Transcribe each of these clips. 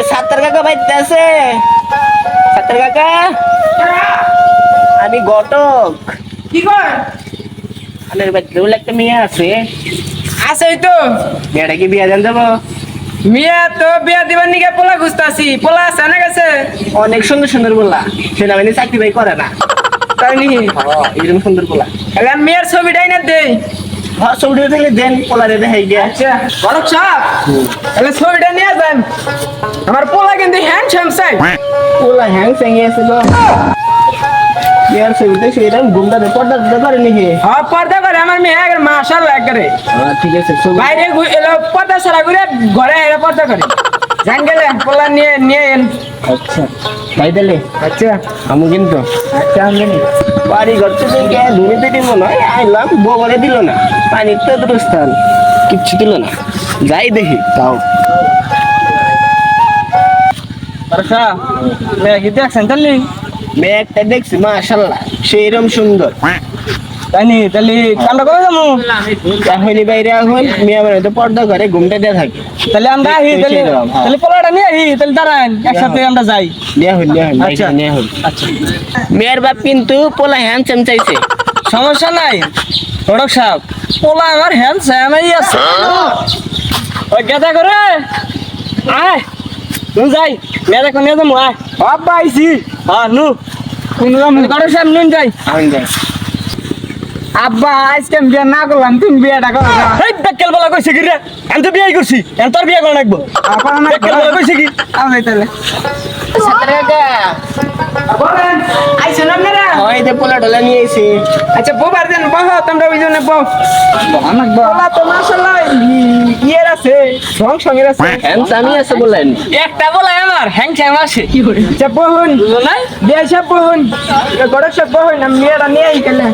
সাত্তার কাকা বাইতে আছে? সাত্তার কাকা, আমি ঘটক। কি কর? আনের বাড়িতে একটা মেয়ে আছে। আছে তো মেয়েটা কি বিয়া দেন দেবো? মিয়া তো বিয়া দিবার নিকে পোলা খুঁজতাছি। পোলা আছে না গেছে? অনেক সুন্দর সুন্দর বললা, সেনাবাহিনী চাকরি বাই করে না। তাই নাকি? এরকম সুন্দর বললা। তাহলে আমি মেয়ের ছবিটাই না দেই। ছবিটা থাকলে দেন, পোলারে দেখাই গিয়া। আচ্ছা বড়ক সাহেব, তাহলে ছবিটা নিয়ে যান। আমার পোলা কিন্তু হ্যান্ডসাম চাই। পোলা হ্যাং স্যাঙ্গে আছে তো। মেয়ের ছবিতে সেটা ঘুমটাতে পর্দা দিতে পারে নাকি? হ্যাঁ পর্দা করে আমার মেয়ে একবার মাশাআল্লাহ একবারে। ঠিক আছে, ছবি বাইরে এলো পর্দা ছাড়া ঘুরে ঘরে এলো পর্দা করে। জান গেলে পোলা নিয়ে নিয়ে এন। আচ্ছা তাই তাহলে আচ্ছা আমি কিন্তু আচ্ছা আমি জানি। বাড়ি ঘর থেকে ধুনিতে দিব না, আইলাম বগরে দিল না, পানির তো দূরস্থান, কিচ্ছু দিল না। যাই দেখি তাও। বড়ক সাহেব, মেয়ে কি দেখছেন তাহলে? মেয়ে একটা দেখছি মাশাআল্লাহ, সেইরকম সুন্দর। তাই নি? তাহলে কামটা করে যাবো। এখনই বাইরে এখন মেয়ে বাড়ি তো পর্দা করে ঘুমটা দেওয়া থাকে। তাহলে আমরা আহি, তাহলে তাহলে পোলাটা নিয়ে আহি, তাহলে দাঁড়ান একসাথে আমরা যাই। নেয়া হইল আচ্ছা। নেয়া হইল। আচ্ছা মেয়ের বাপ কিন্তু পোলা হ্যান্ডসাম চাইছে। সমস্যা নাই বড়ক সাহেব, পোলা আমার হ্যান্ডসামই আছে। ওই গেদা করে আয় নু যাই, মেয়েটা কোন নিয়ে যাবো? আয় বাবা আইছি। হ্যাঁ নু কোন বড়ক সাহেব নুন যাই। আমি যাই। আব্বা আজকে আমি বিয়ে না করলাম, তুমি বিয়েটা করো। এই বেকেল বলা কইছে কি রে? আমি তো বিয়ে করছি, আমি তোর বিয়ে করে রাখবো। বেকেল বলা কইছে কি? আমি তাহলে সাত্তার কাকা, বলেন আইসুন আপনারা। ওই যে পোলা টোলা নিয়ে এসে। আচ্ছা বউবার দেন, বহ তোমরা ওই জন্য বউ। পোলা তো মাশাআল্লাহ ইয়ের আছে, সঙ্গের আছে। হ্যান্ডসামই আছে বললেন। একটা বলা আমার হ্যাংস্যাম আছে। আচ্ছা বহুন বুঝো নাই? বিয়ে সব বহুন, গড়ক সব বহুন, আমি মেয়েটা নিয়ে আই গেলে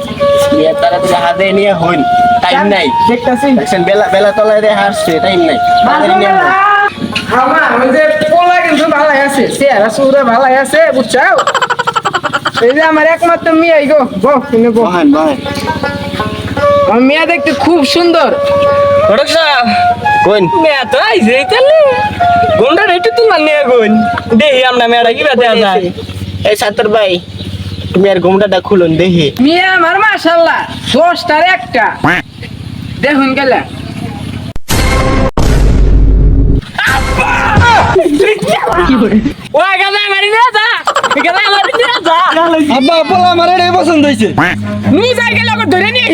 মেয়ে তাড়াতাড়ি হাতে নিয়ে হইন, টাইম নাই। দেখতেছি। দেখছেন বেলা বেলা তলায় দিয়ে হাসছে, টাইম নাই। তাড়াতাড়ি নিয়ে হইন। আমার ওই যে পোলা কিন্তু ভালাই আছে, চেহারা সুরা ভালাই আছে, বুঝছো? এই যে আমার একমাত্র মেয়ে গো, বউ তুমি বউ। বহেন বহেন। আমার মেয়ে দেখতে খুব সুন্দর। বড়ক সাহেব, কোন মেয়ে তো আইছে তাহলে গোন্ডা একটু তুলমান নিয়ে গুন দেখি আমরা মেয়েটা কি বাতে যায়। এই সাত্তার ভাই, তুমি আর ঘুমটাটা খুলুন দেখি। মেয়ে আমার মাশাআল্লাহ 10টার একটা দেখুন গেলে। ওই গাদা মারি না যা, গাদা মারি না যা। আব্বা পোলা আমার এটাই পছন্দ হয়েছে। নু যাই গেলে ধরে নিয়ে